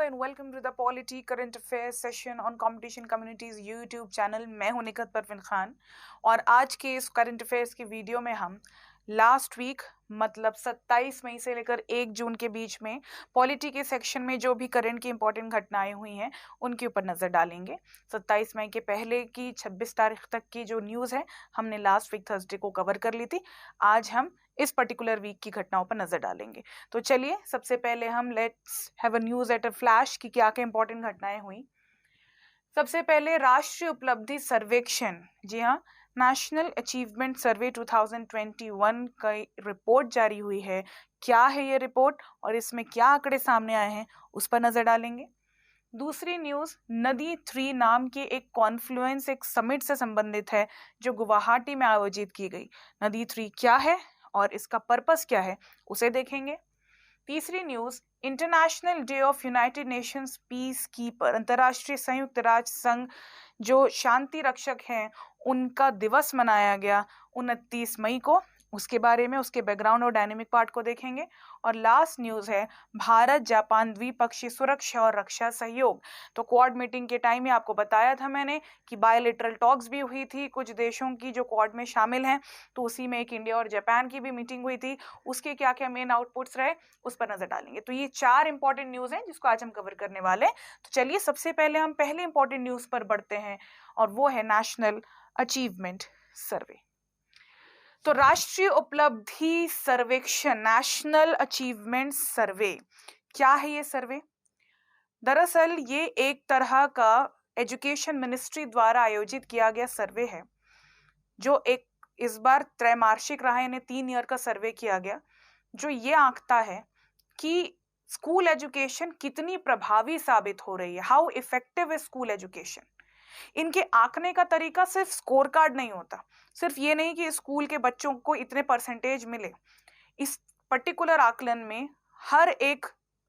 and welcome to the Polity Current Affairs session on Competition Communities YouTube channel. मैं हूं निखत परवीन खान और आज के इस करंट अफेयर्स की वीडियो में हम लास्ट वीक मतलब 27 मई से लेकर 1 जून के बीच में पॉलिटी के सेक्शन में जो भी करंट की इंपॉर्टेंट घटनाएं हुई हैं उनके ऊपर नजर डालेंगे। 27 मई के पहले की 26 तारीख तक की जो न्यूज़ है हमने लास्ट वीक थर्सडे को कवर कर ली थी। आज हम इस पर्टिकुलर वीक की घटनाओं पर नजर डालेंगे। तो चलिए सबसे पहले हम let's have a news at a flash की क्या क्या इंपॉर्टेंट घटनाएं हुई। सबसे पहले राष्ट्रीय उपलब्धि सर्वेक्षण, जी हाँ, नेशनल अचीवमेंट सर्वे 2021 का रिपोर्ट जारी हुई है। क्या है ये रिपोर्ट और इसमें क्या आंकड़े सामने आए हैं उस पर नजर डालेंगे। दूसरी न्यूज़ नदी 3 नाम के एक कॉन्फ्लुएंस एक समिट से संबंधित है जो गुवाहाटी में आयोजित की गई। नदी 3 क्या है और इसका पर्पस क्या है उसे देखेंगे। तीसरी news international day of United Nations piece keeper, अंतर्राष्ट्रीय संयुक्त राष्ट्र संघ जो शांति रक्षक हैं उनका दिवस मनाया गया 29 मई को। उसके बारे में उसके बैकग्राउंड और डायनेमिक पार्ट को देखेंगे। और लास्ट न्यूज़ है भारत जापान द्विपक्षीय सुरक्षा और रक्षा सहयोग। तो क्वाड मीटिंग के टाइम में आपको बताया था मैंने कि बायलैटरल टॉक्स भी हुई थी कुछ देशों की जो क्वाड में शामिल हैं, तो उसी में एक इंडिया और जापान की भी मीटिंग हुई थी। उसके क्या क्या मेन आउटपुट्स रहे उस पर नजर डालेंगे। तो ये 4 इंपॉर्टेंट न्यूज़ हैं जिसको आज हम कवर करने वाले हैं। तो चलिए सबसे पहले हम पहले इंपॉर्टेंट न्यूज़ पर बढ़ते हैं और वो है नेशनल अचीवमेंट सर्वे। तो राष्ट्रीय उपलब्धि सर्वेक्षण, नेशनल अचीवमेंट सर्वे, क्या है ये सर्वे? दरअसल ये एक तरह का एजुकेशन मिनिस्ट्री द्वारा आयोजित किया गया सर्वे है जो एक इस बार त्रैमासिक रहा, यानी 3 ईयर का सर्वे किया गया जो ये आंकता है कि स्कूल एजुकेशन कितनी प्रभावी साबित हो रही है। How effective is school education. इनके आंकने का तरीका सिर्फ स्कोर कार्ड नहीं होता, सिर्फ ये नहीं कि स्कूल के बच्चों को इतने परसेंटेज मिले। इस पर्टिकुलर आकलन में हर एक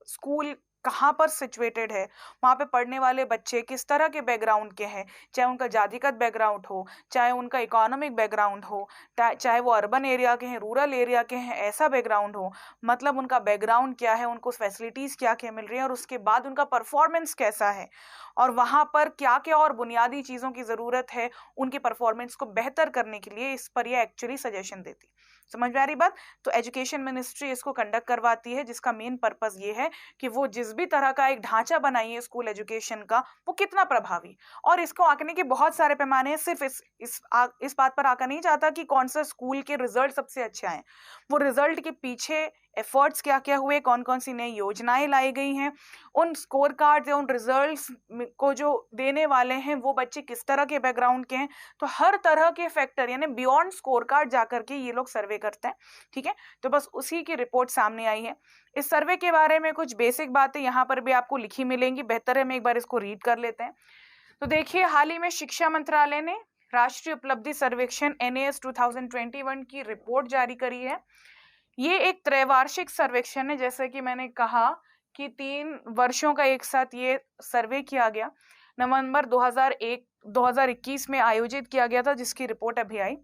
स्कूल कहाँ पर सिचुएटेड है, वहाँ पे पढ़ने वाले बच्चे किस तरह के बैकग्राउंड के हैं, चाहे उनका जातिगत बैकग्राउंड हो, चाहे उनका इकोनॉमिक बैकग्राउंड हो, चाहे वो अर्बन एरिया के हैं, रूरल एरिया के हैं, ऐसा बैकग्राउंड हो, मतलब उनका बैकग्राउंड क्या है, उनको फैसिलिटीज़ क्या क्या मिल रही हैं और उसके बाद उनका परफॉर्मेंस कैसा है और वहाँ पर क्या क्या और बुनियादी चीज़ों की ज़रूरत है उनके परफॉर्मेंस को बेहतर करने के लिए। इस पर यह एक्चुअली सजेशन देती। समझ में आ रही बात? तो एजुकेशन मिनिस्ट्री इसको कंडक्ट करवाती है जिसका मेन पर्पस ये है कि वो जिस भी तरह का एक ढांचा बनाई है स्कूल एजुकेशन का वो कितना प्रभावी, और इसको आंकने के बहुत सारे पैमाने हैं। सिर्फ इस बात पर आंका नहीं जाता कि कौन सा स्कूल के रिजल्ट सबसे अच्छे आए, वो रिजल्ट के पीछे एफर्ट्स क्या क्या हुए, कौन कौन सी नई योजनाएं लाई गई हैं, उन स्कोर कार्ड या उन रिजल्ट्स को जो देने वाले हैं वो बच्चे किस तरह के बैकग्राउंड के हैं। तो हर तरह के फैक्टर यानी बियॉन्ड स्कोर कार्ड जाकर के ये लोग सर्वे करते हैं। ठीक है, तो बस उसी की रिपोर्ट सामने आई है। इस सर्वे के बारे में कुछ बेसिक बातें यहाँ पर भी आपको लिखी मिलेंगी, बेहतर है मैं एक बार इसको रीड कर लेते हैं। तो देखिए, हाल ही में शिक्षा मंत्रालय ने राष्ट्रीय उपलब्धि सर्वेक्षण NAS 2021 की रिपोर्ट जारी करी है। ये एक त्रैवार्षिक सर्वेक्षण है, जैसे कि मैंने कहा कि 3 वर्षों का एक साथ ये सर्वे किया गया। नवंबर 2021 में आयोजित किया गया था जिसकी रिपोर्ट अभी आई।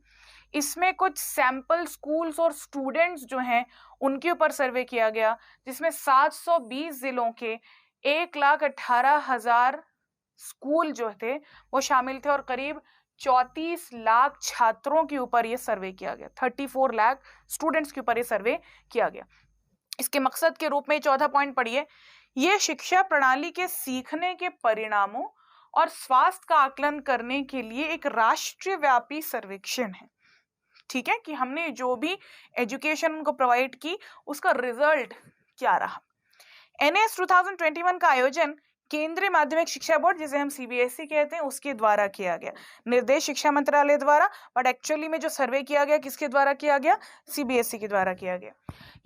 इसमें कुछ सैंपल स्कूल्स और स्टूडेंट्स जो हैं उनके ऊपर सर्वे किया गया जिसमें 720 जिलों के 1,18,000 स्कूल जो थे वो शामिल थे और करीब 34 लाख छात्रों के ऊपर ये सर्वे किया गया। 34 लाख स्टूडेंट्स के ऊपर ये सर्वे किया गया। इसके मकसद के रूप में 14 पॉइंट पढ़िए। ये शिक्षा प्रणाली के सीखने के परिणामों और स्वास्थ्य का आकलन करने के लिए एक राष्ट्रीय व्यापी सर्वेक्षण है। ठीक है, कि हमने जो भी एजुकेशन उनको प्रोवाइड की उसका रिजल्ट क्या रहा। NAS 2021 का आयोजन केंद्रीय माध्यमिक शिक्षा बोर्ड, जिसे हम CBSE कहते हैं, उसके द्वारा किया गया, निर्देश शिक्षा मंत्रालय द्वारा। बट एक्चुअली में जो सर्वे किया गया किसके द्वारा किया गया? CBSE के द्वारा किया गया।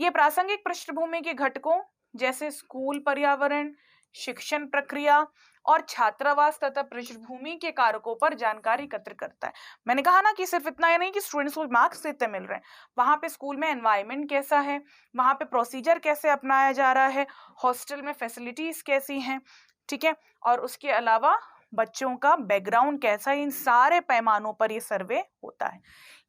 ये प्रासंगिक पृष्ठभूमि के घटकों जैसे स्कूल पर्यावरण, शिक्षण प्रक्रिया और छात्रावास तथा पृष्ठभूमि के कारकों पर जानकारी एकत्र करता है। मैंने कहा ना कि सिर्फ इतना ही नहीं कि स्टूडेंट्स को मार्क्स कितने मिल रहे हैं, वहाँ पे स्कूल में एनवायरनमेंट कैसा है, वहाँ पे प्रोसीजर कैसे अपनाया जा रहा है, हॉस्टल में फैसिलिटीज कैसी हैं, ठीक है, और उसके अलावा बच्चों का बैकग्राउंड कैसा है, इन सारे पैमानों पर ये सर्वे होता है।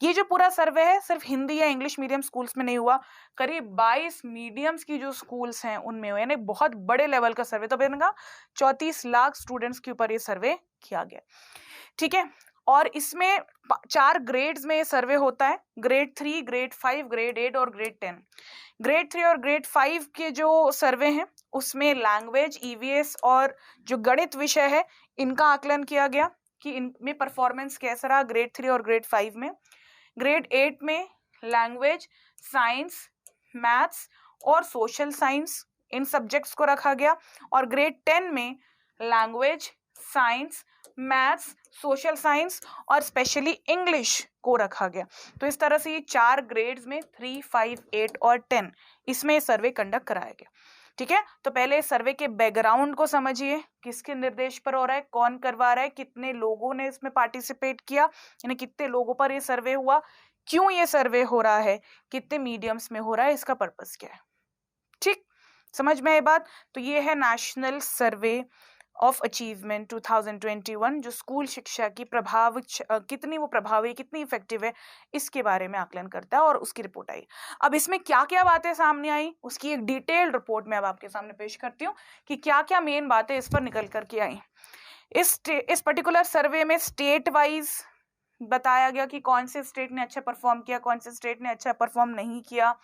ये जो पूरा सर्वे है सिर्फ हिंदी या इंग्लिश मीडियम स्कूल्स में नहीं हुआ, करीब 22 मीडियम्स की जो स्कूल्स हैं उनमें हुआ, यानी बहुत बड़े लेवल का सर्वे। तो मैंने कहा 34 लाख स्टूडेंट्स के ऊपर ये सर्वे किया गया, ठीक है। और इसमें 4 ग्रेड्स में ये सर्वे होता है, ग्रेड 3, ग्रेड 5, ग्रेड 8 और ग्रेड 10। ग्रेड 3 और ग्रेड 5 के जो सर्वे हैं उसमें लैंग्वेज, ईवीएस और जो गणित विषय है इनका आकलन किया गया कि इनमें परफॉर्मेंस कैसा रहा ग्रेड 3 और ग्रेड 5 में। ग्रेड 8 में लैंग्वेज, साइंस, मैथ्स और सोशल साइंस इन सब्जेक्ट्स को रखा गया। और ग्रेड 10 में language, science, maths, social science और स्पेशली इंग्लिश को रखा गया। तो इस तरह से ये 4 ग्रेड्स में 3, 5, 8 और 10 इसमें सर्वे कंडक्ट कराया गया, ठीक है। तो पहले सर्वे के बैकग्राउंड को समझिए, किसके निर्देश पर हो रहा है, कौन करवा रहा है, कितने लोगों ने इसमें पार्टिसिपेट किया, यानी कितने लोगों पर ये सर्वे हुआ, क्यों ये सर्वे हो रहा है, कितने मीडियम्स में हो रहा है, इसका पर्पस क्या है, ठीक, समझ में आई बात। तो ये है नेशनल सर्वे ऑफ अचीवमेंट 2021, जो स्कूल शिक्षा की कितनी वो प्रभावी, कितनी इफेक्टिव है, इसके बारे में आकलन करता है और उसकी रिपोर्ट आई। अब इसमें क्या क्या बातें सामने आई, उसकी एक डिटेल्ड रिपोर्ट मैं अब आपके सामने पेश करती हूँ कि क्या क्या मेन बातें इस पर निकल करके आई। इस पर्टिकुलर सर्वे में स्टेट वाइज बताया गया कि कौन से स्टेट ने अच्छा परफॉर्म किया, कौन से स्टेट ने अच्छा परफॉर्म नहीं किया,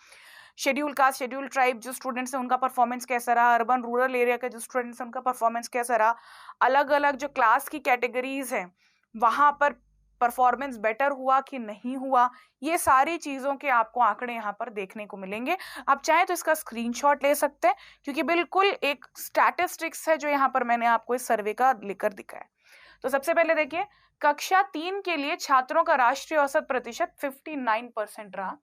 शेड्यूल कास्ट, शेड्यूल ट्राइब जो स्टूडेंट्स हैं उनका परफॉर्मेंस कैसा रहा, अर्बन रूरल एरिया के जो स्टूडेंट्स हैं उनका परफॉर्मेंस कैसा रहा, अलग अलग जो क्लास की कैटेगरीज हैं वहां पर परफॉर्मेंस बेटर हुआ कि नहीं हुआ, ये सारी चीजों के आपको आंकड़े यहाँ पर देखने को मिलेंगे। आप चाहें तो इसका स्क्रीनशॉट ले सकते हैं क्योंकि बिल्कुल एक स्टैटिस्टिक्स है जो यहाँ पर मैंने आपको इस सर्वे का लिखकर दिखाया। तो सबसे पहले देखिए, कक्षा 3 के लिए छात्रों का राष्ट्रीय औसत प्रतिशत 59% रहा,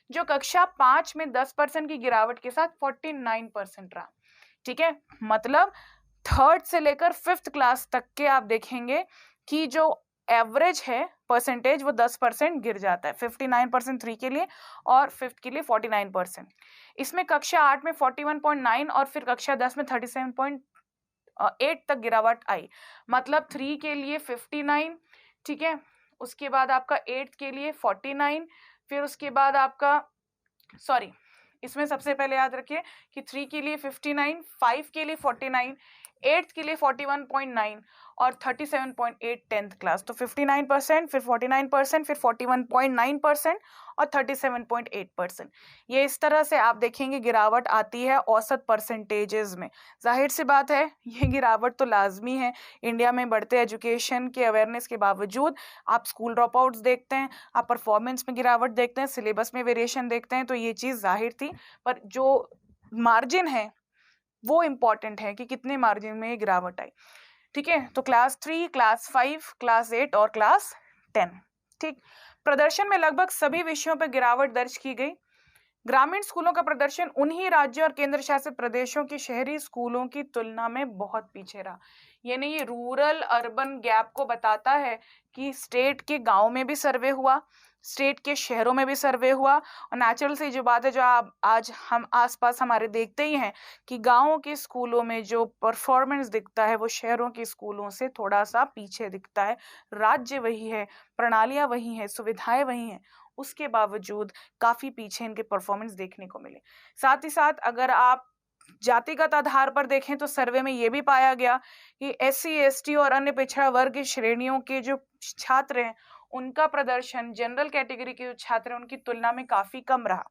जो कक्षा 5 में 10% की गिरावट के साथ 49% रहा, ठीक है। मतलब 3rd से लेकर 5th क्लास तक के आप देखेंगे कि जो एवरेज है परसेंटेज वो 10% गिर जाता है, 59% 3 के लिए और 5th के लिए 49%। इसमें कक्षा 8 में 41.9 और फिर कक्षा 10 में 37.8 तक गिरावट आई। मतलब 3 के लिए 59, ठीक है, उसके बाद आपका 8th के लिए 49, फिर उसके बाद आपका इसमें सबसे पहले याद रखिए कि 3 के लिए 59, 5 के लिए 49, 8th के लिए 41.9 और 37.8 10th क्लास। तो 59%, फिर 49%, फिर 41.9% और 37.8%। ये इस तरह से आप देखेंगे गिरावट आती है औसत परसेंटेजेस में। जाहिर सी बात है ये गिरावट तो लाजमी है, इंडिया में बढ़ते एजुकेशन के अवेयरनेस के बावजूद आप स्कूल ड्रॉप आउट्स देखते हैं, आप परफॉर्मेंस में गिरावट देखते हैं, सिलेबस में वेरिएशन देखते हैं, तो ये चीज़ जाहिर थी। पर जो मार्जिन है वो इम्पॉर्टेंट है कि कितने मार्जिन में गिरावट आई, ठीक है। तो क्लास 3, क्लास 5, क्लास 8 और क्लास 10, ठीक। प्रदर्शन में लगभग सभी विषयों पर गिरावट दर्ज की गई। ग्रामीण स्कूलों का प्रदर्शन उन्हीं राज्यों और केंद्र शासित प्रदेशों की शहरी स्कूलों की तुलना में बहुत पीछे रहा। यानी ये रूरल अर्बन गैप को बताता है कि स्टेट के गांव में भी सर्वे हुआ, स्टेट के शहरों में भी सर्वे हुआ, और नेचुरल सी जो बात है जो आज हम आसपास हमारे देखते ही हैं कि गांवों के स्कूलों में जो परफॉर्मेंस दिखता है वो शहरों के स्कूलों से थोड़ा सा पीछे दिखता है। राज्य वही है, प्रणालियां वही हैं, सुविधाएं वही हैं, उसके बावजूद काफी पीछे इनके परफॉर्मेंस देखने को मिले। साथ ही साथ अगर आप जातिगत आधार पर देखें तो सर्वे में यह भी पाया गया कि SC, ST और अन्य पिछड़ा वर्ग की श्रेणियों के जो छात्र हैं उनका प्रदर्शन जनरल कैटेगरी के जो छात्र हैं उनकी तुलना में काफी कम रहा।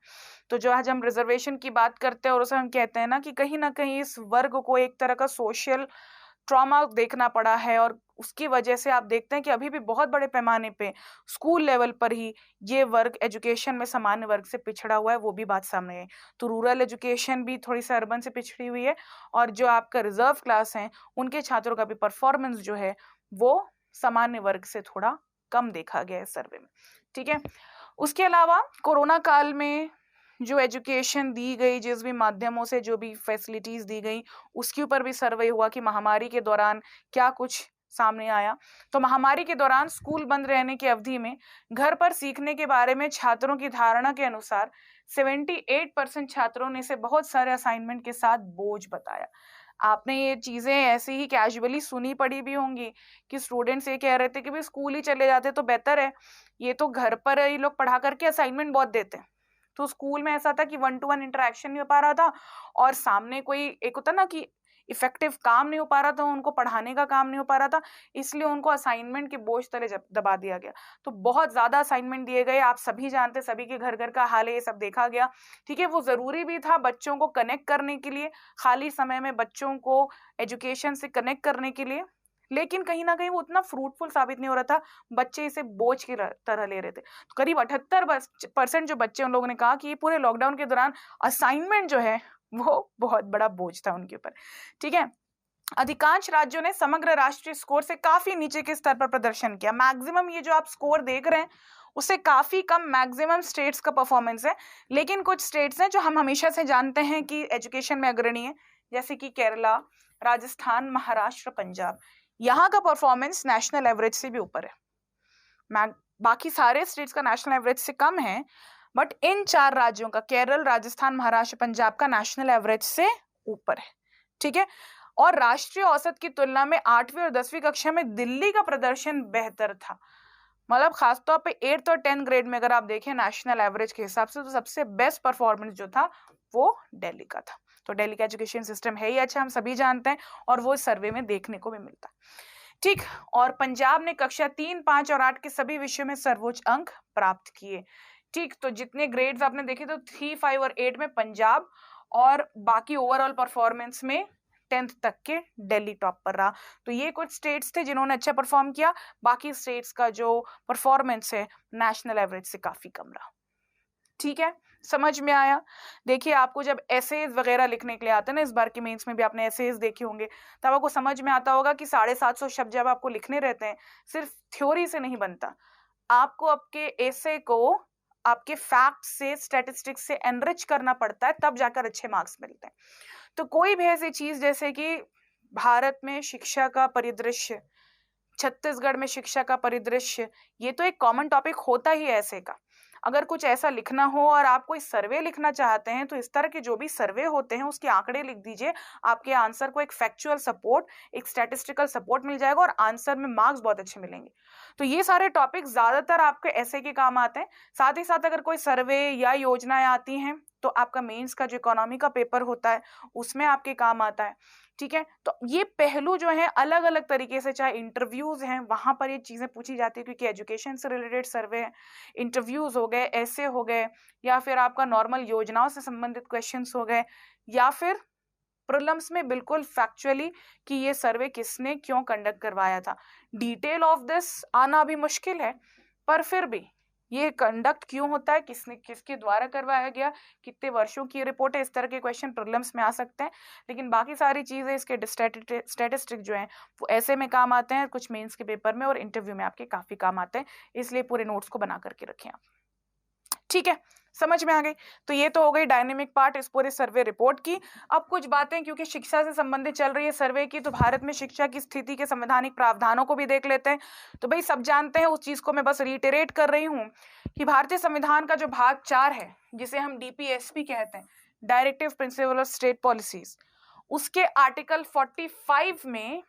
तो जो आज हम रिजर्वेशन की बात करते हैं और उसे हम कहते हैं ना कहीं इस वर्ग को एक तरह का सोशल ट्रॉमा देखना पड़ा है, और उसकी वजह से आप देखते हैं कि अभी भी बहुत बड़े पैमाने पे स्कूल लेवल पर ही ये वर्ग एजुकेशन में सामान्य वर्ग से पिछड़ा हुआ है, वो भी बात सामने है। तो रूरल एजुकेशन भी थोड़ी सी अर्बन से पिछड़ी हुई है, और जो आपका रिजर्व क्लास है उनके छात्रों का भी परफॉर्मेंस जो है वो सामान्य वर्ग से थोड़ा कम देखा गया है सर्वे में, ठीक है। उसके अलावा कोरोना काल में जो एजुकेशन दी गई, जिस भी माध्यमों से जो भी फैसिलिटीज दी गई, उसके ऊपर भी सर्वे हुआ कि महामारी के दौरान क्या कुछ सामने आया। तो महामारी के दौरान स्कूल बंद रहने की अवधि में घर पर सीखने के बारे में छात्रों की धारणा के अनुसार 78% छात्रों ने इसे बहुत सारे असाइनमेंट के साथ बोझ बताया। आपने ये चीजें ऐसे ही कैजुअली सुनी पड़ी भी होंगी कि स्टूडेंट्स ये कह रहे थे कि भाई स्कूल ही चले जाते तो बेहतर है, ये तो घर पर ये लोग पढ़ा करके असाइनमेंट बहुत देते हैं। तो स्कूल में ऐसा था कि 1-to-1 इंटरेक्शन नहीं हो पा रहा था, और सामने कोई एक होता ना कि इफेक्टिव काम नहीं हो पा रहा था, उनको पढ़ाने का काम नहीं हो पा रहा था, इसलिए उनको असाइनमेंट के बोझ तले दबा दिया गया। तो बहुत ज्यादा असाइनमेंट दिए गए, आप सभी जानते, सभी के घर घर का हाल है, ये सब देखा गया। ठीक है, वो जरूरी भी था बच्चों को कनेक्ट करने के लिए, खाली समय में बच्चों को एजुकेशन से कनेक्ट करने के लिए, लेकिन कहीं ना कहीं वो उतना फ्रूटफुल साबित नहीं हो रहा था, बच्चे इसे बोझ की तरह ले रहे थे। तो करीब 78% जो बच्चे, उन लोगों ने कहा कि ये पूरे लॉकडाउन के दौरान असाइनमेंट जो है वो बहुत बड़ा बोझ था उनके ऊपर। ठीक है, अधिकांश राज्यों ने समग्र राष्ट्रीय स्कोर से काफी नीचे के स्तर पर प्रदर्शन किया। मैक्सिमम ये जो आप स्कोर देख रहे हैं उससे काफी कम मैक्सिमम स्टेट्स का परफॉर्मेंस है, लेकिन कुछ स्टेट्स हैं जो हम हमेशा से जानते हैं कि एजुकेशन में अग्रणी है, जैसे कि केरला, राजस्थान, महाराष्ट्र, पंजाब। यहाँ का परफॉर्मेंस नेशनल एवरेज से भी ऊपर है। बाकी सारे स्टेट्स का नेशनल एवरेज से कम है, बट इन 4 राज्यों का, केरल, राजस्थान, महाराष्ट्र, पंजाब का नेशनल एवरेज से ऊपर है। ठीक है, और राष्ट्रीय औसत की तुलना में 8वीं और 10वीं कक्षा में दिल्ली का प्रदर्शन बेहतर था। मतलब खासतौर पे 8th और 10th ग्रेड में अगर आप देखें नेशनल एवरेज के हिसाब से, तो सबसे बेस्ट परफॉर्मेंस जो था वो दिल्ली का था। तो दिल्ली का एजुकेशन सिस्टम है ही अच्छा, हम सभी जानते हैं, और वो सर्वे में देखने को भी मिलता है। ठीक, और पंजाब ने कक्षा 3, 5 और 8 के सभी विषयों में सर्वोच्च अंक प्राप्त किए। ठीक, तो जितने ग्रेड्स आपने देखे तो 3, 5 और 8 में पंजाब, और बाकी ओवरऑल परफॉर्मेंस में 10th तक के दिल्ली टॉप पर रहा। तो ये कुछ स्टेट्स थे जिन्होंने अच्छा परफॉर्म किया, बाकी स्टेट्स का जो परफॉर्मेंस है नेशनल एवरेज से काफी कम रहा। ठीक है, समझ में आया? देखिए, आपको जब एसेज वगैरह लिखने के लिए आते हैं ना, इस बार के मेंस में भी आपने एसेज देखे होंगे, तब आपको समझ में आता होगा कि 750 शब्द जब आपको लिखने रहते हैं, सिर्फ थ्योरी से नहीं बनता, आपको आपके एसे को आपके फैक्ट से, स्टैटिस्टिक्स से एनरिच करना पड़ता है, तब जाकर अच्छे मार्क्स मिलते हैं। तो कोई भी ऐसी चीज जैसे कि भारत में शिक्षा का परिदृश्य, छत्तीसगढ़ में शिक्षा का परिदृश्य, ये तो एक कॉमन टॉपिक होता ही है ऐसे का। अगर कुछ ऐसा लिखना हो और आप कोई सर्वे लिखना चाहते हैं, तो इस तरह के जो भी सर्वे होते हैं उसके आंकड़े लिख दीजिए, आपके आंसर को एक फैक्चुअल सपोर्ट, एक स्टैटिस्टिकल सपोर्ट मिल जाएगा, और आंसर में मार्क्स बहुत अच्छे मिलेंगे। तो ये सारे टॉपिक ज्यादातर आपके ऐसे के काम आते हैं। साथ ही साथ अगर कोई सर्वे या योजनाएं आती हैं, तो आपका मेंस का जो इकोनॉमी का पेपर होता है उसमें आपके काम आता है। ठीक है, तो ये पहलू जो है अलग अलग तरीके से, चाहे इंटरव्यूज हैं वहां पर ये चीजें पूछी जाती है, क्योंकि एजुकेशन से रिलेटेड सर्वे है, इंटरव्यूज हो गए, ऐसे हो गए, या फिर आपका नॉर्मल योजनाओं से संबंधित क्वेश्चंस हो गए, या फिर प्रीलिम्स में बिल्कुल फैक्चुअली कि ये सर्वे किसने क्यों कंडक्ट करवाया था। डिटेल ऑफ दिस आना भी मुश्किल है, पर फिर भी ये कंडक्ट क्यों होता है, किसने, किसके द्वारा करवाया गया, कितने वर्षों की रिपोर्ट है, इस तरह के क्वेश्चन प्रीलिम्स में आ सकते हैं। लेकिन बाकी सारी चीजें, इसके स्टैटिस्टिक जो है वो ऐसे में काम आते हैं, कुछ मेंस के पेपर में और इंटरव्यू में आपके काफी काम आते हैं, इसलिए पूरे नोट्स को बना करके रखें आप। ठीक है, समझ में आ गई? तो ये तो हो गई डायनेमिक पार्ट इस पूरे सर्वे रिपोर्ट की। अब कुछ बातें, क्योंकि शिक्षा से संबंधित चल रही है सर्वे की, तो भारत में शिक्षा की स्थिति के संवैधानिक प्रावधानों को भी देख लेते हैं। तो भाई सब जानते हैं, उस चीज को मैं बस रिटेरेट कर रही हूँ कि भारतीय संविधान का जो भाग 4 है, जिसे हम DPSP कहते हैं, directive principle of state policies, उसके आर्टिकल 45 में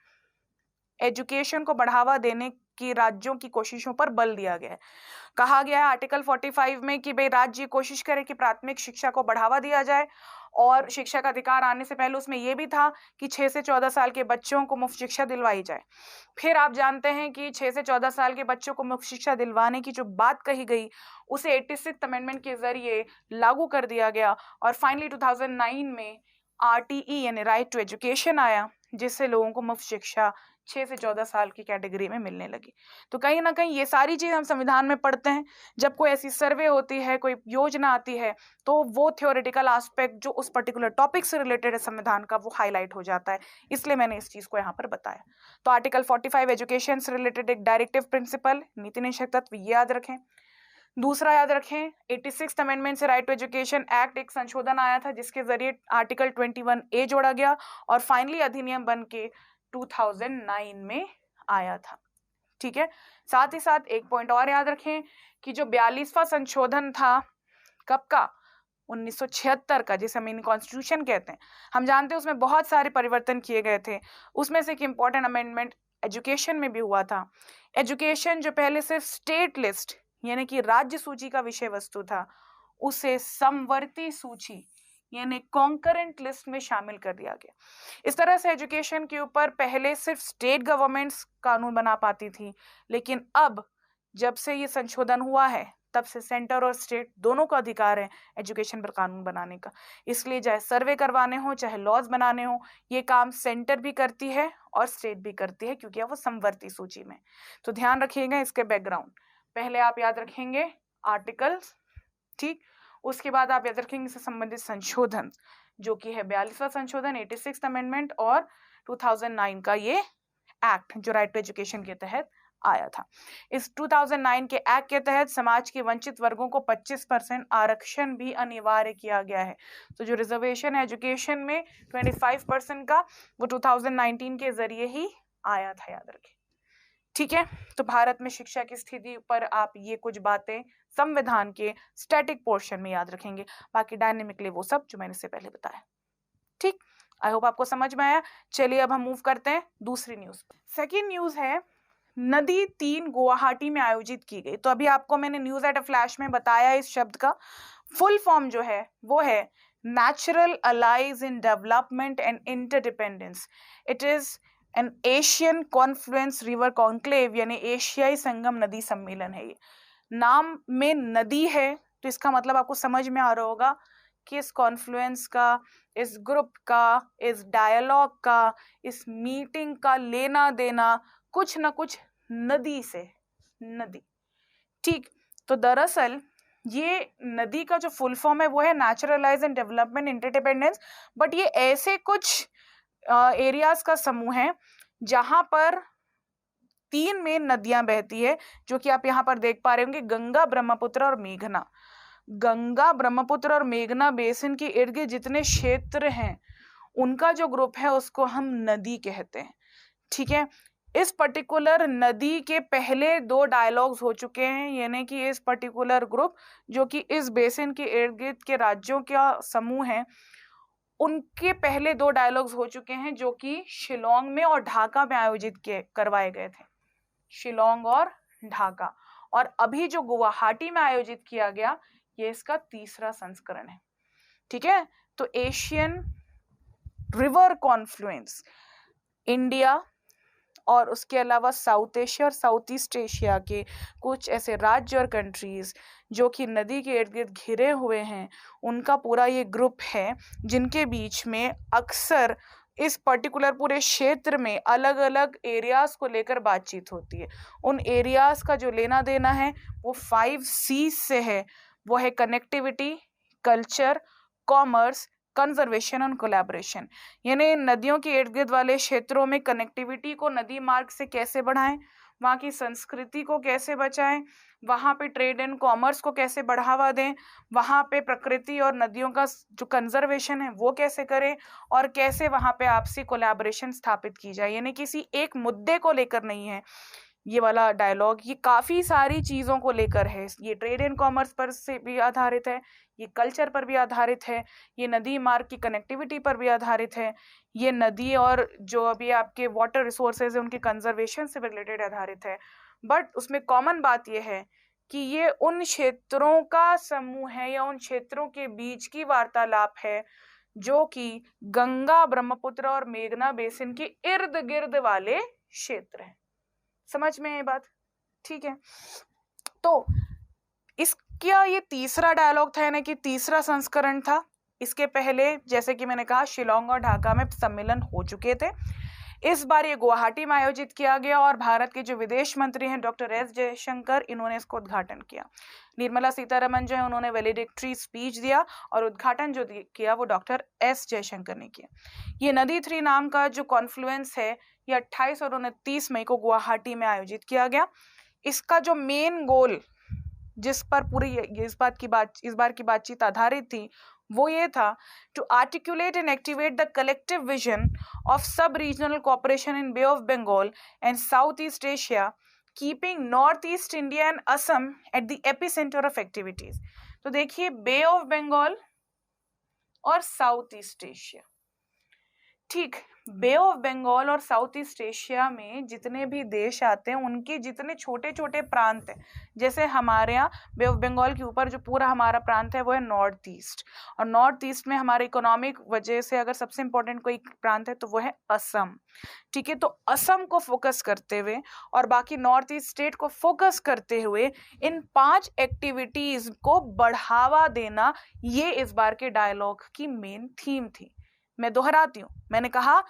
एजुकेशन को बढ़ावा देने की राज्यों की कोशिशों पर बल दिया गया है। कहा गया है आर्टिकल 45 में कि भाई राज्य कोशिश करें कि प्राथमिक शिक्षा को बढ़ावा दिया जाए, और शिक्षा का अधिकार आने से पहले उसमें यह भी था कि 6 से 14 साल के बच्चों को मुफ्त शिक्षा दिलवाई जाए। फिर आप जानते हैं कि 6 से 14 साल के बच्चों को मुफ्त शिक्षा दिलवाने की जो बात कही गई, उसे 86th अमेंडमेंट के जरिए लागू कर दिया गया, और फाइनली 2009 में RTE यानी राइट टू एजुकेशन आया, जिससे लोगों को मुफ्त शिक्षा 6 से 14 साल की कैटेगरी में मिलने लगी। तो कहीं ना कहीं ये सारी चीज हम संविधान में पढ़ते हैं। जब कोई ऐसी सर्वे होती है, कोई योजना आती है, तो वो थ्योरेटिकल एस्पेक्ट जो उस पर्टिकुलर टॉपिक से रिलेटेड है संविधान का, वो हाईलाइट हो जाता है, इसलिए मैंने इस चीज को यहाँ पर बताया। तो आर्टिकल 45 एजुकेशन से रिलेटेड एक डायरेक्टिव प्रिंसिपल, नीति निषेध तत्व, ये याद रखें। दूसरा याद रखें, 86th अमेंडमेंट से राइट टू एजुकेशन एक्ट एक संशोधन आया था, जिसके जरिए आर्टिकल 21A जोड़ा गया, और फाइनली अधिनियम बन के 2009 में आया था। ठीक है, साथ ही साथ एक पॉइंट और याद रखें कि जो 42वां संशोधन था, कब का, 1976 का, जिसे हम कॉन्स्टिट्यूशन कहते हैं, हम जानते हैं उसमें बहुत सारे परिवर्तन किए गए थे। उसमें से एक इम्पॉर्टेंट अमेंडमेंट एजुकेशन में भी हुआ था। एजुकेशन जो पहले सिर्फ स्टेट लिस्ट यानी कि राज्य सूची का विषय वस्तु था, उसे समवर्ती सूची यानी कॉन्करेंट लिस्ट में शामिल कर दिया गया। इस तरह से एजुकेशन के ऊपर पहले सिर्फ स्टेट गवर्नमेंट्स कानून बना पाती थी, लेकिन अब जब से ये संशोधन हुआ है तब से सेंटर और स्टेट दोनों का अधिकार है एजुकेशन पर कानून बनाने का। इसलिए चाहे सर्वे करवाने हो चाहे लॉज बनाने हो, ये काम सेंटर भी करती है और स्टेट भी करती है, क्योंकि वो समवर्ती सूची में। तो ध्यान रखिएगा इसके बैकग्राउंड। पहले आप याद रखेंगे आर्टिकल्स, ठीक, उसके बाद आप याद रखेंगे इससे संबंधित संशोधन, जो कि है 42वां संशोधन 86th अमेंडमेंट और 2009 का ये एक्ट जो राइट टू एजुकेशन के तहत आया था। इस 2009 के एक्ट के तहत समाज के वंचित वर्गों को 25% आरक्षण भी अनिवार्य किया गया है। तो जो रिजर्वेशन है एजुकेशन में 25% का, वो 2019 के जरिए ही आया था, याद रखें, ठीक है। तो भारत में शिक्षा की स्थिति पर आप ये कुछ बातें संविधान के स्टैटिक पोर्शन में याद रखेंगे, बाकी डायनेमिकली वो सब जो मैंने इससे पहले बताया, ठीक। आई होप आपको समझ में आया। चलिए अब हम मूव करते हैं दूसरी न्यूज। सेकेंड न्यूज है नदी 3 गुवाहाटी में आयोजित की गई। तो अभी आपको मैंने न्यूज एट अ फ्लैश में बताया, इस शब्द का फुल फॉर्म जो है वो है natural allies in development and interdependence. It is an Asian confluence river conclave, यानी एशियाई संगम नदी सम्मेलन है। ये नाम में नदी है तो इसका मतलब आपको समझ में आ रहा होगा कि इस कॉन्फ्लुएंस का, इस ग्रुप का, इस डायलॉग का, इस मीटिंग का लेना देना कुछ ना कुछ नदी से, नदी, ठीक। तो दरअसल ये नदी का जो फुल फॉर्म है वो है neutralise and development interdependence, but ये ऐसे कुछ एरियाज का समूह है जहां पर 3 मेन नदियां बहती है, जो कि आप यहाँ पर देख पा रहे होंगे, गंगा, ब्रह्मपुत्र और मेघना। गंगा, ब्रह्मपुत्र और मेघना बेसिन के इर्द गिर्द जितने क्षेत्र हैं उनका जो ग्रुप है उसको हम नदी कहते हैं, ठीक है। इस पर्टिकुलर नदी के पहले 2 डायलॉग्स हो चुके हैं, यानी कि इस पर्टिकुलर ग्रुप जो कि इस बेसिन के इर्द गिर्द के राज्यों का समूह है, उनके पहले 2 डायलॉग्स हो चुके हैं जो कि शिलोंग में और ढाका में आयोजित करवाए गए थे, शिलोंग और ढाका। और अभी जो गुवाहाटी में आयोजित किया गया ये इसका 3रा संस्करण है, ठीक है। तो एशियन रिवर कॉन्फ्लुएंस इंडिया और उसके अलावा साउथ एशिया और साउथ ईस्ट एशिया के कुछ ऐसे राज्य और कंट्रीज जो कि नदी के इर्द गिर्द घिरे हुए हैं, उनका पूरा ये ग्रुप है, जिनके बीच में अक्सर इस पर्टिकुलर पूरे क्षेत्र में अलग अलग एरियाज को लेकर बातचीत होती है। उन एरियाज का जो लेना देना है वो 5 C's से है, वो है कनेक्टिविटी, कल्चर, कॉमर्स, कंजर्वेशन और कोलैबोरेशन। यानी नदियों के इर्द गिर्द वाले क्षेत्रों में कनेक्टिविटी को नदी मार्ग से कैसे बढ़ाएं, वहाँ की संस्कृति को कैसे बचाएं, वहाँ पे ट्रेड एंड कॉमर्स को कैसे बढ़ावा दें, वहाँ पे प्रकृति और नदियों का जो कंजर्वेशन है वो कैसे करें, और कैसे वहाँ पे आपसी कोलैबोरेशन स्थापित की जाए। यानी किसी एक मुद्दे को लेकर नहीं है ये वाला डायलॉग, ये काफ़ी सारी चीज़ों को लेकर है। ये ट्रेड एंड कॉमर्स पर से भी आधारित है, ये कल्चर पर भी आधारित है, ये नदी मार्ग की कनेक्टिविटी पर भी आधारित है, ये नदी और जो अभी आपके वाटर रिसोर्सेज है उनके कंजर्वेशन से रिलेटेड आधारित है। बट उसमें कॉमन बात यह है कि ये उन क्षेत्रों का समूह है या उन क्षेत्रों के बीच की वार्तालाप है जो कि गंगा, ब्रह्मपुत्र और मेघना बेसिन के इर्द गिर्द वाले क्षेत्र हैं। समझ में ये बात, ठीक है। तो इसका ये 3रा डायलॉग था, यानी कि 3रा संस्करण था। इसके पहले जैसे कि मैंने कहा शिलोंग और ढाका में सम्मेलन हो चुके थे। इस बार ये गुवाहाटी में आयोजित किया गया और भारत के जो विदेश मंत्री हैं डॉक्टर एस जयशंकर, इन्होंने इसको उद्घाटन किया। निर्मला सीतारमण जो है उन्होंने वैलिडिक्टरी स्पीच दिया और उद्घाटन जो किया वो डॉक्टर एस जयशंकर ने किया। ये नदी 3 नाम का जो कॉन्फ्लुएंस है ये 28 और 29 मई को गुवाहाटी में आयोजित किया गया। इसका जो मेन गोल जिस पर पूरी इस बार की बातचीत आधारित थी वो ये था, to articulate and activate the collective vision of sub regional cooperation in bay of Bengal and south east Asia, keeping north east India and Assam at the epicentre of activities. तो देखिए बे ऑफ बंगाल और साउथ ईस्ट एशिया। ठीक, बे of Bengal और south east Asia में जितने भी देश आते हैं उनके जितने छोटे छोटे प्रांत हैं, जैसे हमारे यहाँ बे ऑफ बंगाल के ऊपर जो पूरा हमारा प्रांत है वो है नॉर्थ ईस्ट, और नॉर्थ ईस्ट में हमारे इकोनॉमिक वजह से अगर सबसे इंपॉर्टेंट कोई प्रांत है तो वो है असम। ठीक है, तो असम को फोकस करते हुए और बाकी नॉर्थ ईस्ट स्टेट को फोकस करते हुए इन 5 एक्टिविटीज को बढ़ावा देना, ये इस बार के डायलॉग की मेन थीम थी। मैं दोहराती हूँ, मैंने कहा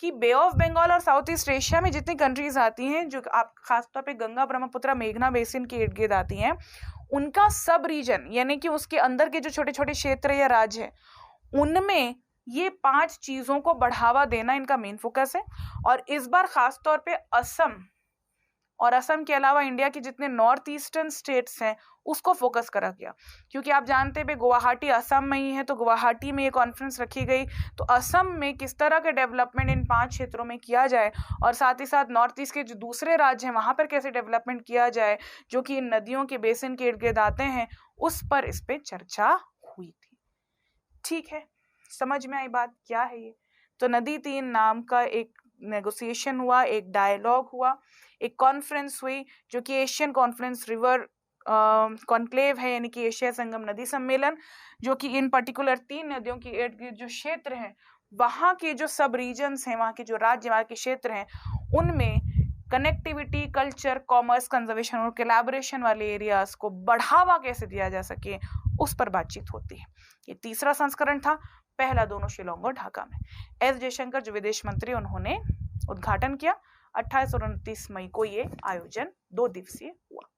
कि बे ऑफ बंगाल और साउथ ईस्ट एशिया में जितनी कंट्रीज आती हैं जो आप खासतौर पे गंगा ब्रह्मपुत्र मेघना बेसिन के इर्द गिर्द आती हैं, उनका सब रीजन यानी कि उसके अंदर के जो छोटे छोटे क्षेत्र या राज्य है उनमें ये 5 चीजों को बढ़ावा देना इनका मेन फोकस है। और इस बार खासतौर पे असम और असम के अलावा इंडिया के जितने नॉर्थ ईस्टर्न स्टेट्स हैं उसको फोकस करा गया, क्योंकि आप जानते हैं गुवाहाटी असम में ही है, तो गुवाहाटी में ये कॉन्फ्रेंस रखी गई। तो असम में किस तरह के डेवलपमेंट इन 5 क्षेत्रों में किया जाए और साथ ही साथ नॉर्थ ईस्ट के जो दूसरे राज्य हैं वहां पर कैसे डेवलपमेंट किया जाए जो कि इन नदियों के बेसिन के इर्द गिर्द आते हैं, उस पर इस पे चर्चा हुई थी। ठीक है, समझ में आई बात क्या है ये? तो नदी 3 नाम का एक नेगोशिएशन हुआ, एक डायलॉग हुआ, एक कॉन्फ्रेंस हुई जो कि एशियन कॉन्फ्रेंस रिवर कॉन्क्लेव है, यानी कि एशिया संगम नदी सम्मेलन, जो कि इन पर्टिकुलर 3 नदियों के इर्द गिर्द जो क्षेत्र हैं वहां के जो सब रीजन्स हैं, वहां के जो राज्य, वहां के क्षेत्र हैं, उनमें कनेक्टिविटी, कल्चर, कॉमर्स, कंजर्वेशन और कोलैबोरेशन वाले एरियाज को बढ़ावा कैसे दिया जा सके उस पर बातचीत होती है। ये तीसरा संस्करण था, पहला दोनों शिलोंग और ढाका में। एस जयशंकर जो विदेश मंत्री, उन्होंने उद्घाटन किया। 28 और 29 मई को ये आयोजन 2 दिवसीय हुआ।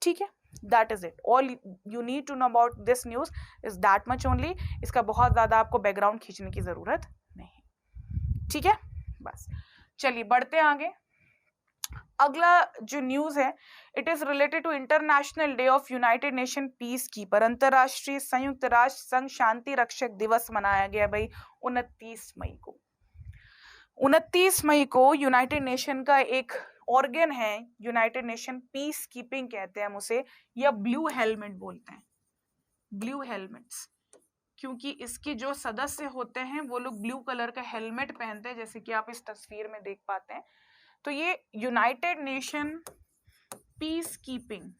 ठीक है, that is it, all you need to know about this news is that much only. इसका बहुत ज्यादा आपको बैकग्राउंड खींचने की जरूरत नहीं। ठीक है, बस चलिए बढ़ते आगे। अगला जो न्यूज है, it is related to international day of United Nation peace keeper. अंतरराष्ट्रीय संयुक्त राष्ट्र संघ शांति रक्षक दिवस मनाया गया भाई 29 मई को। 29 मई को यूनाइटेड नेशन का एक ऑर्गन है, यूनाइटेड नेशन पीस कीपिंग कहते हैं हम उसे, या ब्लू हेलमेट बोलते हैं, ब्लू हेलमेट्स, क्योंकि इसके जो सदस्य होते हैं वो लोग ब्लू कलर का हेलमेट पहनते हैं, जैसे कि आप इस तस्वीर में देख पाते हैं। तो ये यूनाइटेड नेशन पीस कीपिंग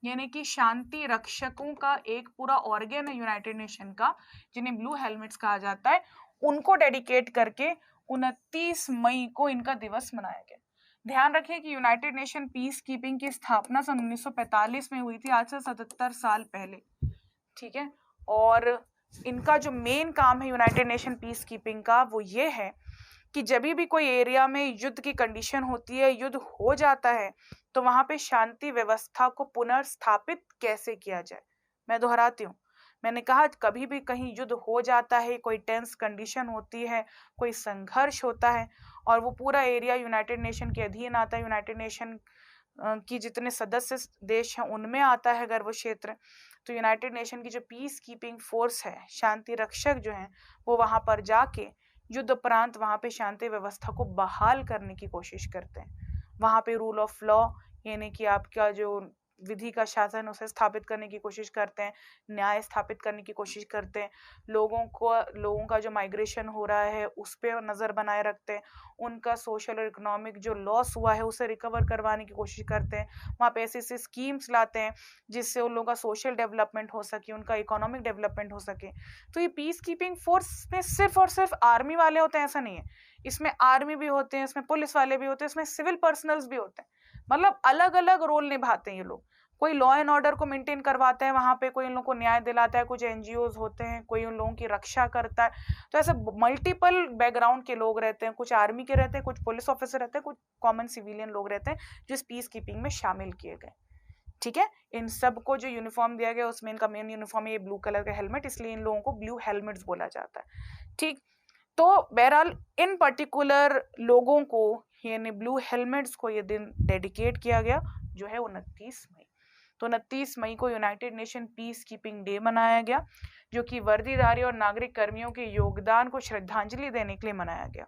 यानी कि शांति रक्षकों का एक पूरा ऑर्गन है यूनाइटेड नेशन का, जिन्हें ब्लू हेलमेट्स कहा जाता है। उनको डेडिकेट करके 29 मई को इनका दिवस मनाया गया। ध्यान रखें कि यूनाइटेड नेशन पीस कीपिंग की स्थापना सन 1945 में हुई थी, आज से 77 साल पहले। ठीक है, और इनका जो मेन काम है यूनाइटेड नेशन पीस कीपिंग का, वो ये है कि जब भी कोई एरिया में युद्ध की कंडीशन होती है, युद्ध हो जाता है, तो वहां पे शांति व्यवस्था को पुनर्स्थापित कैसे किया जाए। मैं दोहराती हूँ, मैंने कहा कभी भी कहीं युद्ध हो जाता है, कोई टेंस कंडीशन होती है, कोई संघर्ष होता है और वो पूरा एरिया यूनाइटेड नेशन के अधीन आता है, यूनाइटेड नेशन की जितने सदस्य देश हैं उनमें आता है अगर वो क्षेत्र, तो यूनाइटेड नेशन की जो पीस कीपिंग फोर्स है, शांति रक्षक जो हैं, वो वहां पर जाके युद्ध उपरांत वहां पे शांति व्यवस्था को बहाल करने की कोशिश करते हैं। वहां पे रूल ऑफ लॉ यानी कि आपका जो विधि का शासन उसे स्थापित करने की कोशिश करते हैं, न्याय स्थापित करने की कोशिश करते हैं, लोगों का जो माइग्रेशन हो रहा है उस पर नजर बनाए रखते हैं, उनका सोशल और इकोनॉमिक जो लॉस हुआ है उसे रिकवर करवाने की कोशिश करते हैं। वहाँ पे ऐसी ऐसी स्कीम्स लाते हैं जिससे उन लोगों का सोशल डेवलपमेंट हो सके, उनका इकोनॉमिक डेवलपमेंट हो सके। तो ये पीस कीपिंग फोर्स में सिर्फ और सिर्फ आर्मी वाले होते हैं ऐसा नहीं है, इसमें आर्मी भी होते हैं, इसमें पुलिस वाले भी होते हैं, इसमें सिविल पर्सनल्स भी होते हैं, मतलब अलग अलग रोल निभाते हैं ये लोग। कोई लॉ एंड ऑर्डर को मेंटेन करवाता है वहां पे, कोई उन लोगों को न्याय दिलाता है, कुछ एनजीओज होते हैं, कोई उन लोगों की रक्षा करता है। तो ऐसे मल्टीपल बैकग्राउंड के लोग रहते हैं, कुछ आर्मी के रहते हैं, कुछ पुलिस ऑफिसर रहते हैं, कुछ कॉमन सिविलियन लोग रहते हैं जो इस पीस कीपिंग में शामिल किए गए। ठीक है, इन सबको जो यूनिफॉर्म दिया गया उसमें इनका मेन यूनिफॉर्म है ये ब्लू कलर का हेलमेट, इसलिए इन लोगों को ब्लू हेलमेट्स बोला जाता है। ठीक, तो बहरहाल इन पर्टिकुलर लोगों को यानी ब्लू हेलमेट्स को ये दिन डेडिकेट किया गया जो है 29 मई। तो 29 मई को United Nation peace keeping day मनाया गया, जो कि वर्दीधारी और नागरिक कर्मियों के योगदान को श्रद्धांजलि देने के लिए मनाया गया।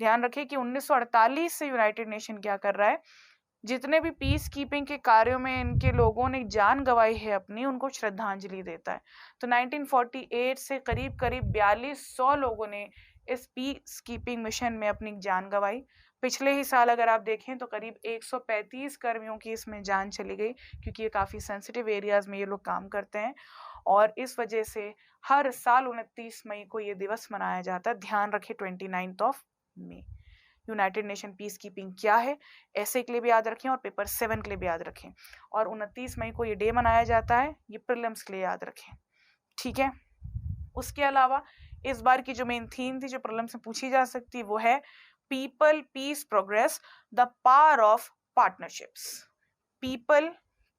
ध्यान रखें कि 1948 से यूनाइटेड नेशन क्या कर रहा है, जितने भी पीस कीपिंग के कार्यों में इनके लोगों ने जान गंवाई है अपनी, उनको श्रद्धांजलि देता है। तो 1948 से करीब करीब 4200 लोगों ने इस पीस कीपिंग मिशन में अपनी जान गंवाई। पिछले ही साल अगर आप देखें तो करीब 135 कर्मियों की इसमें जान चली गई, क्योंकि ये काफ़ी सेंसिटिव एरियाज में ये लोग काम करते हैं। और इस वजह से हर साल 29 मई को ये दिवस मनाया जाता है। ध्यान रखें 29 मई। यूनाइटेड नेशन पीस कीपिंग क्या है, ऐसे के लिए भी याद रखें और पेपर 7 के लिए भी याद रखें। और 29 मई को ये डे मनाया जाता है, ये प्रीलिम्स के लिए याद रखें, ठीक है। उसके अलावा इस बार की जो मेन थीम थी जो प्रीलिम्स में पूछी जा सकती वो है people peace progress the power of partnerships. People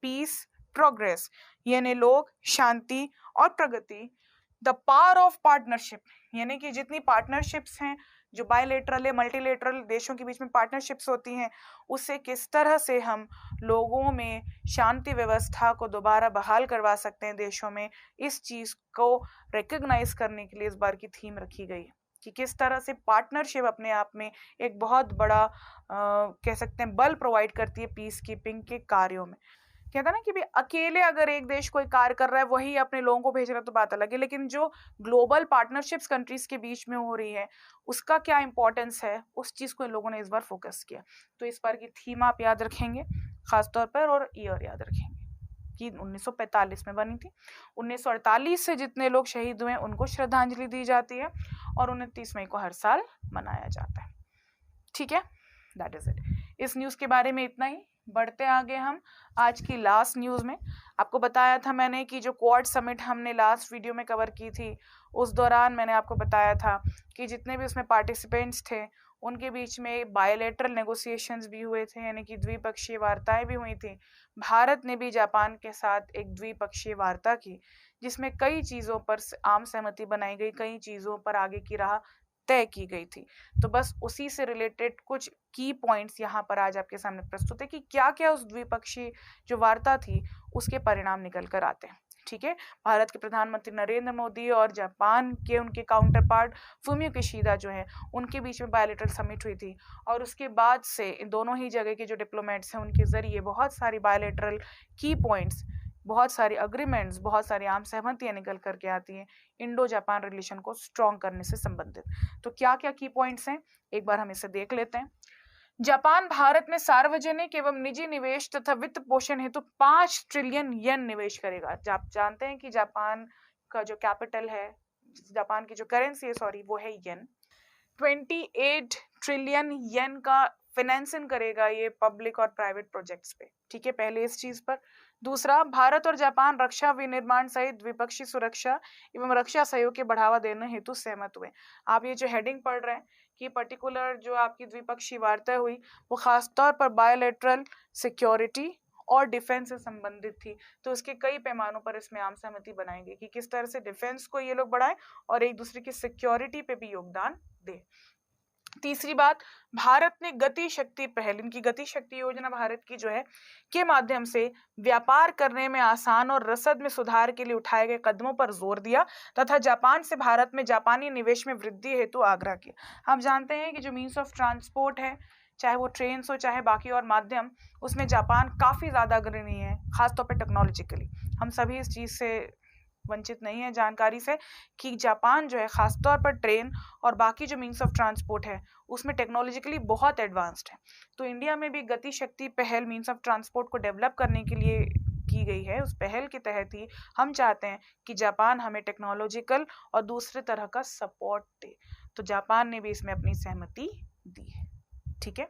peace progress यानी लोग, शांति और प्रगति। द पावर ऑफ पार्टनरशिप यानी कि जितनी पार्टनरशिप्स हैं, जो बायलेटरल है, मल्टीलेटरल देशों के बीच में पार्टनरशिप्स होती हैं, उससे किस तरह से हम लोगों में शांति व्यवस्था को दोबारा बहाल करवा सकते हैं देशों में, इस चीज़ को रिकग्नाइज करने के लिए इस बार की थीम रखी गई है कि किस तरह से पार्टनरशिप अपने आप में एक बहुत बड़ा कह सकते हैं बल प्रोवाइड करती है पीस कीपिंग के कार्यों में। कहता है ना कि भी अकेले अगर एक देश कोई कार्य कर रहा है, वही अपने लोगों को भेज रहा है तो बात अलग है, लेकिन जो ग्लोबल पार्टनरशिप्स कंट्रीज के बीच में हो रही है उसका क्या इंपॉर्टेंस है, उस चीज को इन लोगों ने इस बार फोकस किया। तो इस बार की थीम आप याद रखेंगे खासतौर पर, और ईयर याद रखेंगे कि 1945 में बनी थी। 1948 से जितने लोग शहीद हुए उनको श्रद्धांजलि दी जाती है और 29 मई को हर साल मनाया जाता है, ठीक है। That is it. इस न्यूज के बारे में इतना ही। बढ़ते आगे हम आज की लास्ट न्यूज में। आपको बताया था मैंने कि जो क्वाड समिट हमने लास्ट वीडियो में कवर की थी, उस दौरान मैंने आपको बताया था कि जितने भी उसमें पार्टिसिपेंट्स थे उनके बीच में बायलैटरल नेगोशिएशंस भी हुए थे, यानी कि द्विपक्षीय वार्ताएं भी हुई थी। भारत ने भी जापान के साथ एक द्विपक्षीय वार्ता की जिसमें कई चीज़ों पर आम सहमति बनाई गई, कई चीज़ों पर आगे की राह तय की गई थी। तो बस उसी से रिलेटेड कुछ की पॉइंट्स यहाँ पर आज आपके सामने प्रस्तुत है कि क्या क्या उस द्विपक्षीय जो वार्ता थी उसके परिणाम निकल कर आते हैं, ठीक है। भारत के प्रधानमंत्री नरेंद्र मोदी और जापान के उनके काउंटर पार्ट फुमियो किशिदा जो है, उनके बीच में बायलैटरल समिट हुई थी। और उसके बाद से इन दोनों ही जगह के जो डिप्लोमेट्स हैं उनके जरिए बहुत सारी बायलैटरल की पॉइंट्स, बहुत सारी अग्रीमेंट्स, बहुत सारी आम सहमतियां निकल करके आती हैं इंडो जापान रिलेशन को स्ट्रॉन्ग करने से संबंधित। तो क्या क्या की पॉइंट्स हैं, एक बार हम इसे देख लेते हैं। जापान भारत में सार्वजनिक एवं निजी निवेश तथा वित्त पोषण हेतु 5 ट्रिलियन येन निवेश करेगा। आप जानते हैं कि जापान का जो कैपिटल है, जापान की जो करेंसी है सॉरी, वो है येन। 28 ट्रिलियन येन का फाइनेंसिंग करेगा ये पब्लिक और प्राइवेट प्रोजेक्ट्स पे, ठीक है, पहले इस चीज पर। दूसरा, भारत और जापान रक्षा विनिर्माण सहित द्विपक्षीय सुरक्षा एवं रक्षा सहयोग के बढ़ावा देने हेतु सहमत हुए। आप ये जो हेडिंग पढ़ रहे हैं कि पर्टिकुलर जो आपकी द्विपक्षीय वार्ता हुई वो खासतौर पर बायोलेटरल सिक्योरिटी और डिफेंस से संबंधित थी। तो उसके कई पैमानों पर इसमें आम सहमति बनाई गई कि किस तरह से डिफेंस को ये लोग बढ़ाएं और एक दूसरे की सिक्योरिटी पे भी योगदान दे। तीसरी बात, भारत ने गति शक्ति पहल, इनकी गति शक्ति योजना भारत की जो है के माध्यम से व्यापार करने में आसान और रसद में सुधार के लिए उठाए गए कदमों पर जोर दिया तथा जापान से भारत में जापानी निवेश में वृद्धि हेतु आग्रह किया। हम जानते हैं कि जो मीन्स ऑफ ट्रांसपोर्ट है, चाहे वो ट्रेन हो चाहे बाकी और माध्यम, उसमें जापान काफी ज्यादा अग्रणी है, खासतौर पर टेक्नोलॉजिकली। हम सभी इस चीज से वंचित नहीं है जानकारी से कि जापान जो है खासतौर पर ट्रेन और बाकी जो मीन्स ऑफ ट्रांसपोर्ट है उसमें टेक्नोलॉजिकली बहुत एडवांस्ड है। तो इंडिया में भी गति शक्ति पहल मीन्स ऑफ ट्रांसपोर्ट को डेवलप करने के लिए की गई है। उस पहल के तहत ही हम चाहते हैं कि जापान हमें टेक्नोलॉजिकल और दूसरे तरह का सपोर्ट दे। तो जापान ने भी इसमें अपनी सहमति दी है, ठीक है।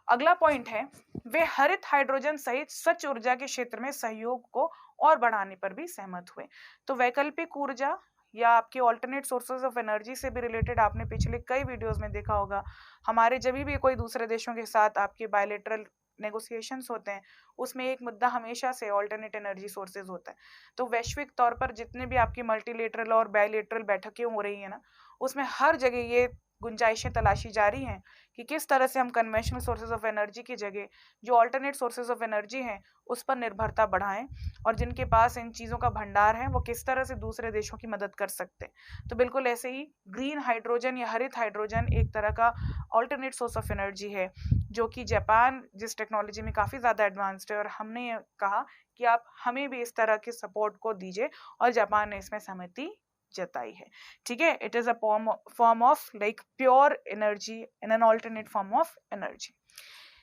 अगला पॉइंट है, वे हरित हाइड्रोजन सहित स्वच्छ ऊर्जा के क्षेत्र में सहयोग को और बढ़ाने पर भी सहमत हुए। तो वैकल्पिक ऊर्जा या आपके ऑल्टरनेट सोर्सेज ऑफ एनर्जी से भी रिलेटेड आपने पिछले कई वीडियोस में देखा होगा। हमारे जब भी कोई दूसरे देशों के साथ आपके बायलैटरल नेगोशिएशंस होते हैं उसमें एक मुद्दा हमेशा से ऑल्टरनेट एनर्जी सोर्सेज होता है। तो वैश्विक तौर पर जितने भी आपकी मल्टीलेटरल और बायलैटरल बैठकें हो रही है ना, उसमें हर जगह ये गुंजाइशें तलाशी जा रही हैं कि किस तरह से हम कन्वेंशनल सोर्सेज ऑफ एनर्जी की जगह जो अल्टरनेट सोर्सेज ऑफ एनर्जी हैं उस पर निर्भरता बढ़ाएं, और जिनके पास इन चीज़ों का भंडार है वो किस तरह से दूसरे देशों की मदद कर सकते हैं। तो बिल्कुल ऐसे ही ग्रीन हाइड्रोजन या हरित हाइड्रोजन एक तरह का अल्टरनेट सोर्स ऑफ एनर्जी है, जो कि जापान जिस टेक्नोलॉजी में काफ़ी ज़्यादा एडवांस्ड है, और हमने ये कहा कि आप हमें भी इस तरह के सपोर्ट को दीजिए, और जापान ने इसमें सहमति जताई है। ठीक है, it is a form of like pure energy in an alternate form of energy.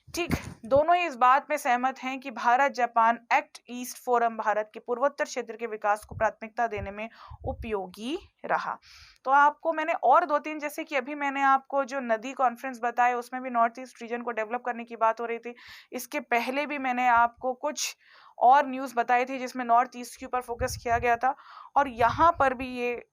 ठीक, दोनों ही इस बात में सहमत हैं कि Bharat Japan act east forum Bharat के पूर्वोत्तर क्षेत्र के विकास को प्राथमिकता देने में उपयोगी रहा। तो आपको मैंने और दो तीन, जैसे कि अभी मैंने आपको जो नदी कॉन्फ्रेंस बताया उसमें भी नॉर्थ ईस्ट रीजन को डेवलप करने की बात हो रही थी। इसके पहले भी मैंने आपको कुछ और न्यूज़ बताई थी जिसमें नॉर्थ ईस्ट के ऊपर फोकस किया गया था, और यहाँ पर भी ये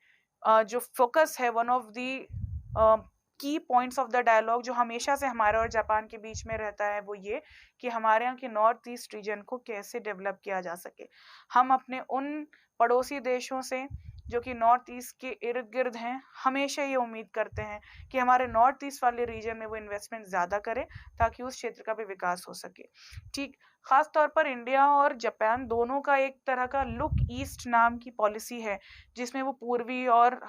जो फोकस है, one of the key points of the dialogue जो हमेशा से हमारे और जापान के बीच में रहता है, वो ये कि हमारे यहाँ के नॉर्थ ईस्ट रीजन को कैसे डेवलप किया जा सके। हम अपने उन पड़ोसी देशों से जो कि नॉर्थ ईस्ट के इर्द गिर्द हैं, हमेशा ये उम्मीद करते हैं कि हमारे नॉर्थ ईस्ट वाले रीजन में वो इन्वेस्टमेंट ज़्यादा करें ताकि उस क्षेत्र का भी विकास हो सके। ठीक, खास तौर पर इंडिया और जापान दोनों का एक तरह का लुक ईस्ट नाम की पॉलिसी है, जिसमें वो पूर्वी और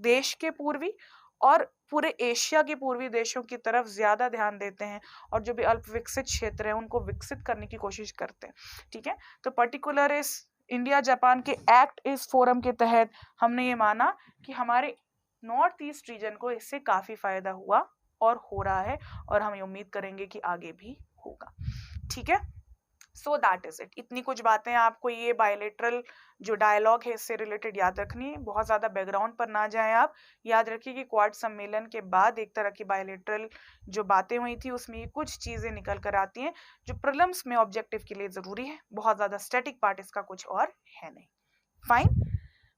देश के पूर्वी और पूरे एशिया के पूर्वी देशों की तरफ ज्यादा ध्यान देते हैं, और जो भी अल्प विकसित क्षेत्र है उनको विकसित करने की कोशिश करते हैं। ठीक है, तो पर्टिकुलर इस इंडिया जापान के एक्ट इस फोरम के तहत हमने ये माना कि हमारे नॉर्थ ईस्ट रीजन को इससे काफी फायदा हुआ और हो रहा है, और हम ये उम्मीद करेंगे कि आगे भी होगा। ठीक है, सो दैट इज इट। इतनी कुछ बातें आपको ये बायलेटरल जो डायलॉग है इससे रिलेटेड याद रखनी है। बहुत ज्यादा बैकग्राउंड पर ना जाएं आप। याद रखिए कि क्वाड सम्मेलन के बाद एक तरह की बायलेटरल जो बातें हुई थी उसमें ये कुछ चीजें निकल कर आती हैं जो प्रीलिम्स में ऑब्जेक्टिव के लिए जरूरी है। बहुत ज्यादा स्टैटिक पार्ट इसका कुछ और है नहीं। Fine,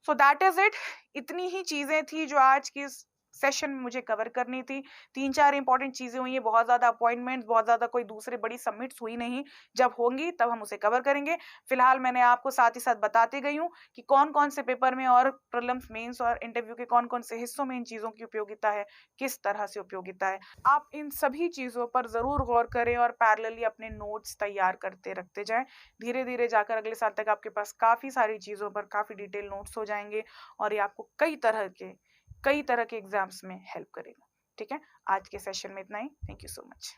so that is it. इतनी ही चीजें थी जो आज की सेशन में मुझे कवर करनी थी। 3-4 इंपॉर्टेंट चीजें हुई हैं, बहुत ज्यादा अपॉइंटमेंट्स, बहुत ज्यादा कोई दूसरी बड़ी सबमिट्स हुई नहीं। जब होंगी तब हम उसे कवर करेंगे। फिलहाल मैंने आपको साथ ही साथ बताती गई हूँ कि कौन कौन से पेपर में और प्रीलिम्स, मेंस और इंटरव्यू के कौन कौन से हिस्सों में इन चीजों की उपयोगिता है, किस तरह से उपयोगिता है। आप इन सभी चीजों पर जरूर गौर करें और पैरेलली अपने नोट्स तैयार करते रखते जाएं। धीरे धीरे जाकर अगले साल तक आपके पास काफी सारी चीजों पर काफी डिटेल नोट्स हो जाएंगे, और ये आपको कई तरह के एग्जाम्स में हेल्प करेगा। ठीक है, आज के सेशन में इतना ही। Thank you so much.